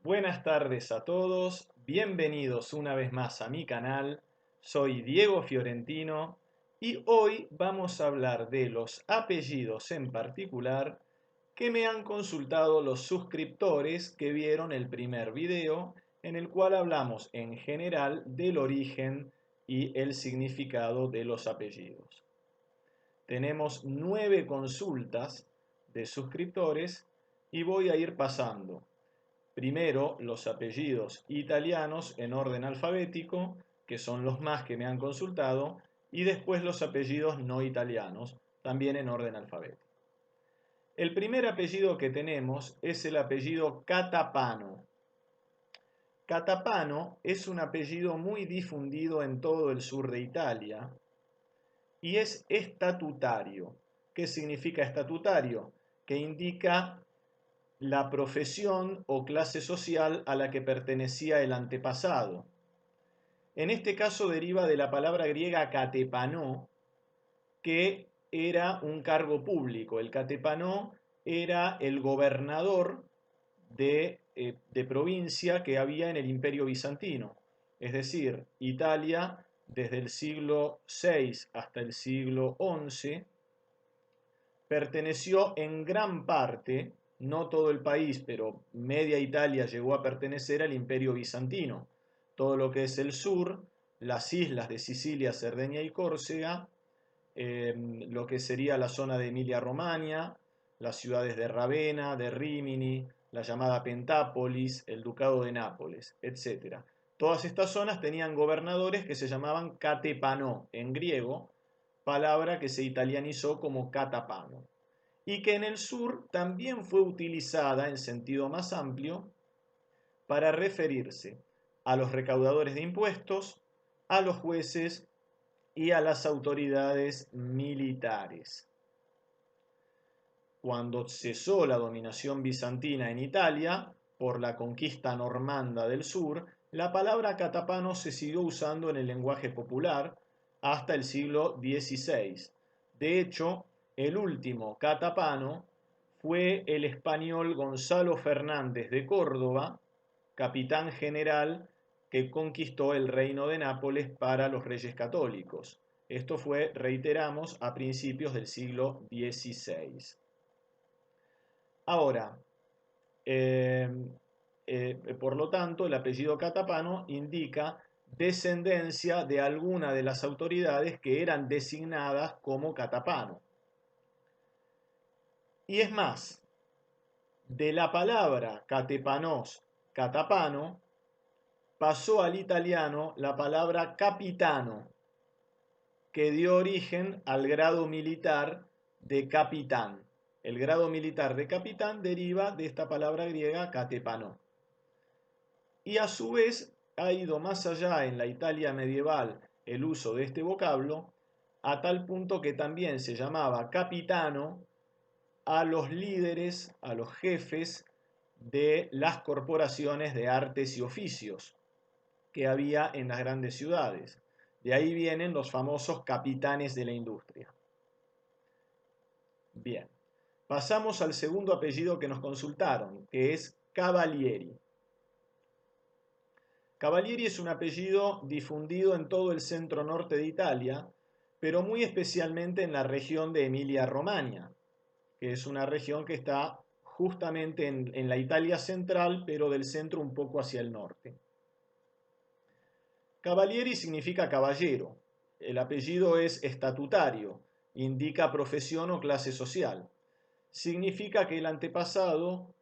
Buenas tardes a todos, bienvenidos una vez más a mi canal. Soy Diego Fiorentino y hoy vamos a hablar de los apellidos en particular que me han consultado los suscriptores que vieron el primer video en el cual hablamos en general del origen y el significado de los apellidos. Tenemos 9 consultas de suscriptores y voy a ir pasando. Primero, los apellidos italianos en orden alfabético, que son los más que me han consultado, y después los apellidos no italianos, también en orden alfabético. El primer apellido que tenemos es el apellido Catapano. Catapano es un apellido muy difundido en todo el sur de Italia y es estatutario. ¿Qué significa estatutario? Que indica la profesión o clase social a la que pertenecía el antepasado. En este caso deriva de la palabra griega katepanó, que era un cargo público. El katepanó era el gobernador de provincia que había en el Imperio Bizantino. Es decir, Italia, desde el siglo VI hasta el siglo XI, perteneció en gran parte, no todo el país, pero media Italia llegó a pertenecer al Imperio Bizantino. Todo lo que es el sur, las islas de Sicilia, Cerdeña y Córcega, lo que sería la zona de Emilia-Romagna, las ciudades de Ravenna, de Rímini, la llamada Pentápolis, el Ducado de Nápoles, etc. Todas estas zonas tenían gobernadores que se llamaban catepanó en griego, palabra que se italianizó como catapano, y que en el sur también fue utilizada en sentido más amplio para referirse a los recaudadores de impuestos, a los jueces y a las autoridades militares. Cuando cesó la dominación bizantina en Italia, por la conquista normanda del sur, la palabra catapano se siguió usando en el lenguaje popular hasta el siglo XVI. De hecho, el último catapano fue el español Gonzalo Fernández de Córdoba, capitán general que conquistó el reino de Nápoles para los reyes católicos. Esto fue, reiteramos, a principios del siglo XVI. Ahora, eh, por lo tanto, el apellido Catapano indica descendencia de alguna de las autoridades que eran designadas como Catapano. Y es más, de la palabra catepanos, catapano, pasó al italiano la palabra capitano, que dio origen al grado militar de capitán. El grado militar de capitán deriva de esta palabra griega catepano. Y a su vez ha ido más allá en la Italia medieval el uso de este vocablo, a tal punto que también se llamaba capitano a los líderes, a los jefes de las corporaciones de artes y oficios que había en las grandes ciudades. De ahí vienen los famosos capitanes de la industria. Bien, pasamos al segundo apellido que nos consultaron, que es Cavalieri. Cavalieri es un apellido difundido en todo el centro norte de Italia, pero muy especialmente en la región de Emilia-Romagna, que es una región que está justamente en la Italia central, pero del centro un poco hacia el norte. Cavalieri significa caballero. El apellido es estatutario, indica profesión o clase social. Significa que el antepasado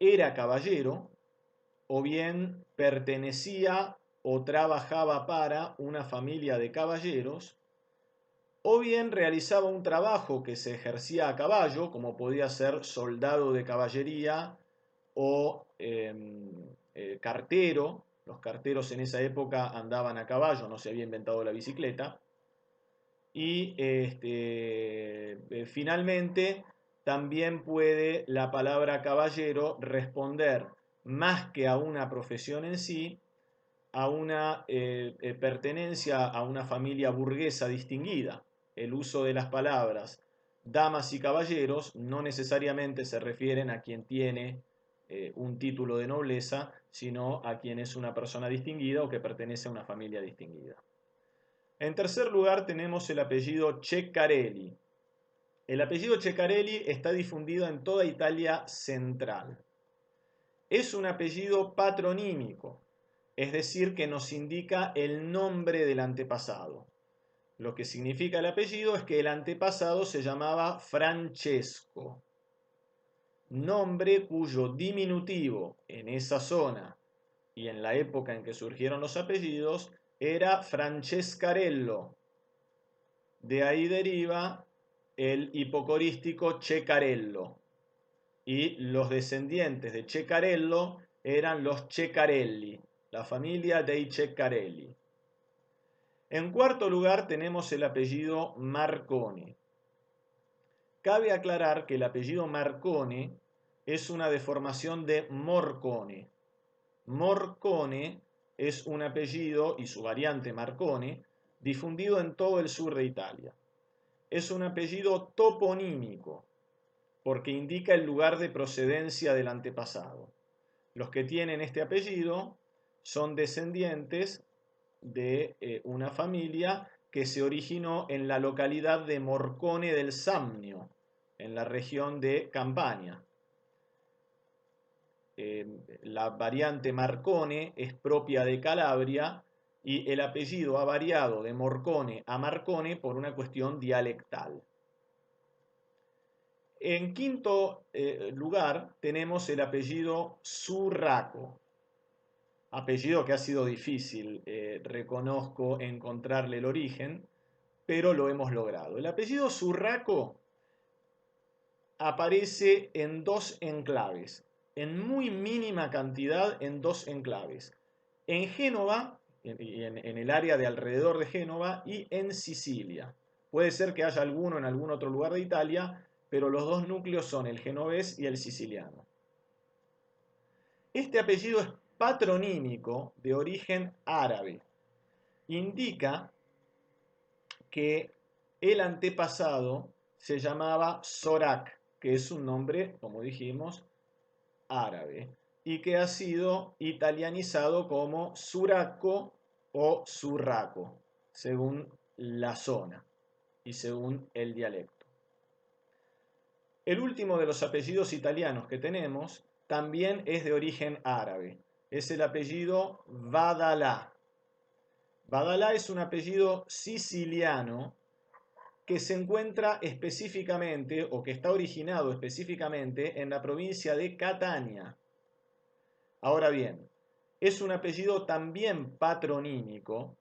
era caballero o bien pertenecía o trabajaba para una familia de caballeros, o bien realizaba un trabajo que se ejercía a caballo, como podía ser soldado de caballería o cartero. Los carteros en esa época andaban a caballo, no se había inventado la bicicleta. Y finalmente también puede la palabra caballero responder más que a una profesión en sí, a una pertenencia a una familia burguesa distinguida. El uso de las palabras damas y caballeros no necesariamente se refieren a quien tiene un título de nobleza, sino a quien es una persona distinguida o que pertenece a una familia distinguida. En tercer lugar tenemos el apellido Ceccarelli. El apellido Ceccarelli está difundido en toda Italia central. Es un apellido patronímico, es decir, que nos indica el nombre del antepasado. Lo que significa el apellido es que el antepasado se llamaba Francesco, nombre cuyo diminutivo en esa zona y en la época en que surgieron los apellidos era Francescarello. De ahí deriva el hipocorístico Ceccarello. Y los descendientes de Ceccarello eran los Ceccarelli, la familia dei Ceccarelli. En cuarto lugar tenemos el apellido Marconi. Cabe aclarar que el apellido Marconi es una deformación de Morcone. Morcone es un apellido, y su variante Marconi, difundido en todo el sur de Italia. Es un apellido toponímico, porque indica el lugar de procedencia del antepasado. Los que tienen este apellido son descendientes de una familia que se originó en la localidad de Morcone del Samnio, en la región de Campania. La variante Marcone es propia de Calabria y el apellido ha variado de Morcone a Marcone por una cuestión dialectal. En quinto lugar tenemos el apellido Surraco, apellido que ha sido difícil, reconozco, encontrarle el origen, pero lo hemos logrado. El apellido Surraco aparece en dos enclaves, en muy mínima cantidad en dos enclaves, en Génova, en el área de alrededor de Génova, y en Sicilia. Puede ser que haya alguno en algún otro lugar de Italia, pero los dos núcleos son el genovés y el siciliano. Este apellido es patronímico de origen árabe. Indica que el antepasado se llamaba Sorak, que es un nombre, como dijimos, árabe, y que ha sido italianizado como Suraco o Surraco, según la zona y según el dialecto. El último de los apellidos italianos que tenemos también es de origen árabe. Es el apellido Vadalà. Vadalà es un apellido siciliano que se encuentra específicamente o que está originado específicamente en la provincia de Catania. Ahora bien, es un apellido también patronímico,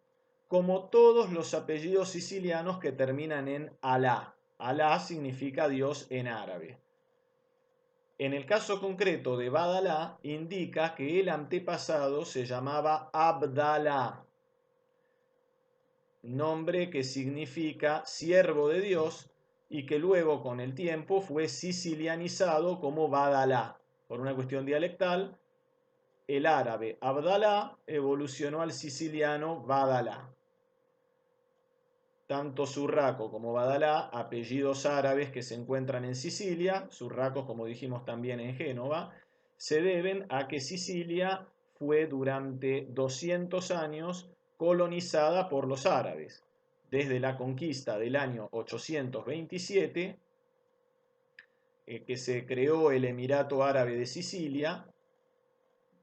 como todos los apellidos sicilianos que terminan en Alá. Alá significa Dios en árabe. En el caso concreto de Vadalà, indica que el antepasado se llamaba Abdalá, nombre que significa siervo de Dios y que luego con el tiempo fue sicilianizado como Vadalà. Por una cuestión dialectal, el árabe Abdalá evolucionó al siciliano Vadalà. Tanto Surraco como Vadalà, apellidos árabes que se encuentran en Sicilia, Surraco como dijimos también en Génova, se deben a que Sicilia fue durante 200 años colonizada por los árabes. Desde la conquista del año 827, que se creó el Emirato Árabe de Sicilia,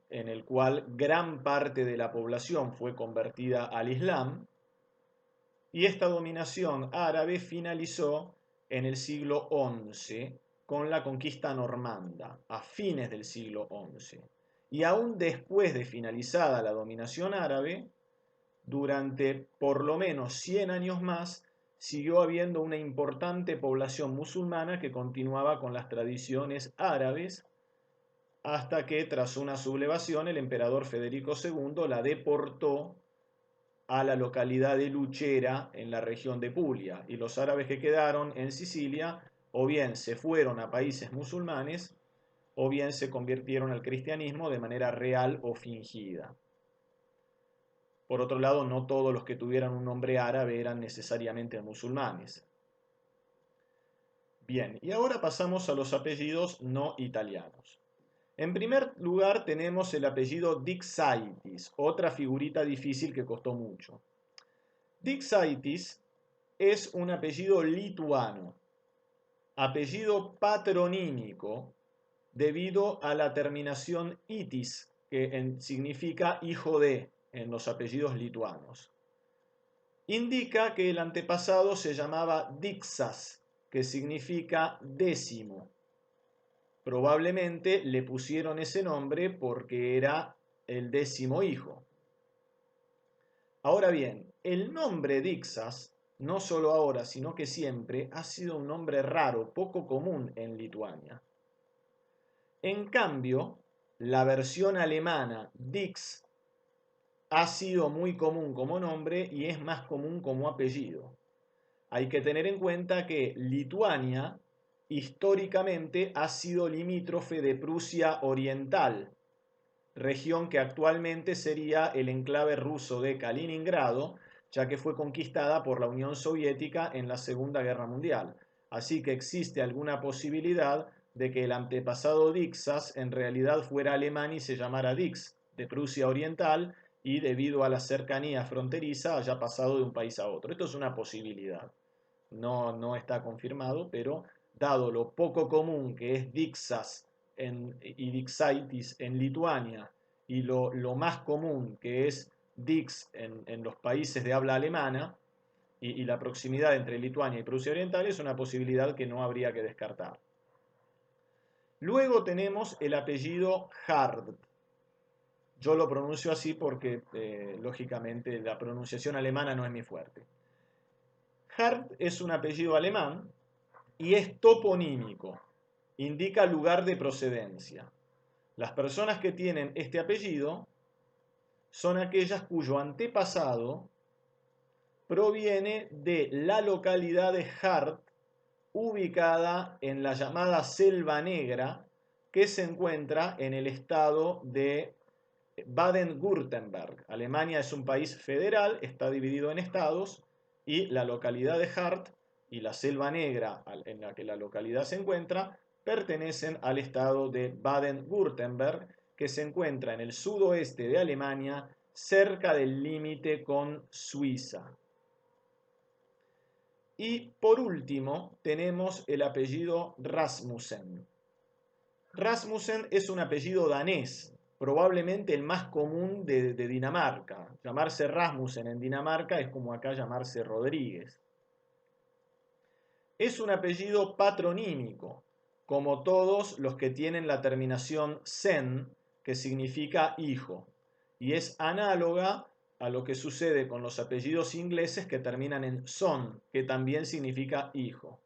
en el cual gran parte de la población fue convertida al Islam, y esta dominación árabe finalizó en el siglo XI con la conquista normanda, a fines del siglo XI. Y aún después de finalizada la dominación árabe, durante por lo menos 100 años más, siguió habiendo una importante población musulmana que continuaba con las tradiciones árabes, hasta que tras una sublevación el emperador Federico II la deportó a la localidad de Luchera en la región de Puglia, y los árabes que quedaron en Sicilia o bien se fueron a países musulmanes o bien se convirtieron al cristianismo de manera real o fingida. Por otro lado, no todos los que tuvieran un nombre árabe eran necesariamente musulmanes. Bien, y ahora pasamos a los apellidos no italianos. En primer lugar tenemos el apellido Dixaitis, otra figurita difícil que costó mucho. Dixaitis es un apellido lituano, apellido patronímico, debido a la terminación itis, que significa hijo de en los apellidos lituanos. Indica que el antepasado se llamaba Dixas, que significa décimo. Probablemente le pusieron ese nombre porque era el 10º hijo. Ahora bien, el nombre Dixas, no solo ahora, sino que siempre, ha sido un nombre raro, poco común en Lituania. En cambio, la versión alemana Dix ha sido muy común como nombre y es más común como apellido. Hay que tener en cuenta que Lituania históricamente ha sido limítrofe de Prusia Oriental, región que actualmente sería el enclave ruso de Kaliningrado, ya que fue conquistada por la Unión Soviética en la Segunda Guerra Mundial. Así que existe alguna posibilidad de que el antepasado Dixas en realidad fuera alemán y se llamara Dix, de Prusia Oriental, y debido a la cercanía fronteriza haya pasado de un país a otro. Esto es una posibilidad. No está confirmado, pero dado lo poco común que es Dixas y Dixaitis en Lituania y lo más común que es Dix en los países de habla alemana y la proximidad entre Lituania y Prusia Oriental es una posibilidad que no habría que descartar. Luego tenemos el apellido Hard. Yo lo pronuncio así porque, lógicamente, la pronunciación alemana no es mi fuerte. Hart es un apellido alemán y es toponímico, indica lugar de procedencia. Las personas que tienen este apellido son aquellas cuyo antepasado proviene de la localidad de Hart, ubicada en la llamada Selva Negra, que se encuentra en el estado de Baden-Württemberg. Alemania es un país federal, está dividido en estados, y la localidad de Hart y la Selva Negra en la que la localidad se encuentra pertenecen al estado de Baden-Württemberg, que se encuentra en el sudoeste de Alemania, cerca del límite con Suiza. Y por último tenemos el apellido Rasmussen. Rasmussen es un apellido danés, probablemente el más común de Dinamarca. Llamarse Rasmussen en Dinamarca es como acá llamarse Rodríguez. Es un apellido patronímico, como todos los que tienen la terminación sen, que significa hijo, y es análoga a lo que sucede con los apellidos ingleses que terminan en son, que también significa hijo.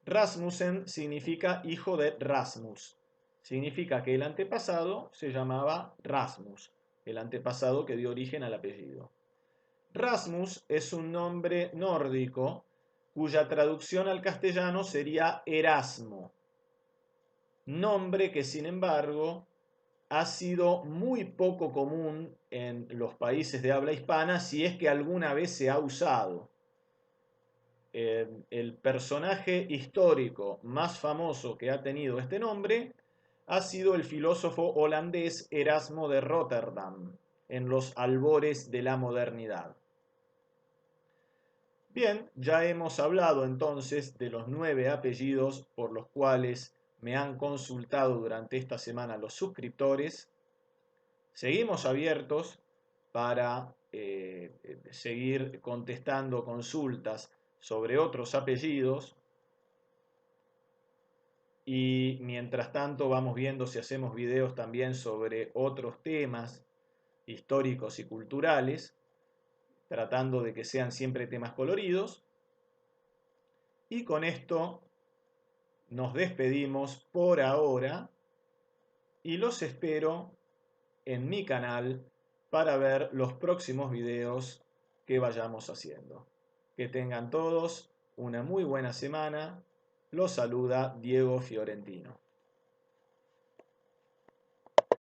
Rasmussen significa hijo de Rasmus. Significa que el antepasado se llamaba Rasmus, el antepasado que dio origen al apellido. Rasmus es un nombre nórdico cuya traducción al castellano sería Erasmo, nombre que sin embargo ha sido muy poco común en los países de habla hispana, si es que alguna vez se ha usado. El personaje histórico más famoso que ha tenido este nombre ha sido el filósofo holandés Erasmo de Rotterdam, en los albores de la modernidad. Bien, ya hemos hablado entonces de los 9 apellidos por los cuales me han consultado durante esta semana los suscriptores. Seguimos abiertos para seguir contestando consultas sobre otros apellidos y mientras tanto vamos viendo si hacemos videos también sobre otros temas históricos y culturales, tratando de que sean siempre temas coloridos. Y con esto nos despedimos por ahora y los espero en mi canal para ver los próximos videos que vayamos haciendo. Que tengan todos una muy buena semana. Los saluda Diego Fiorentino.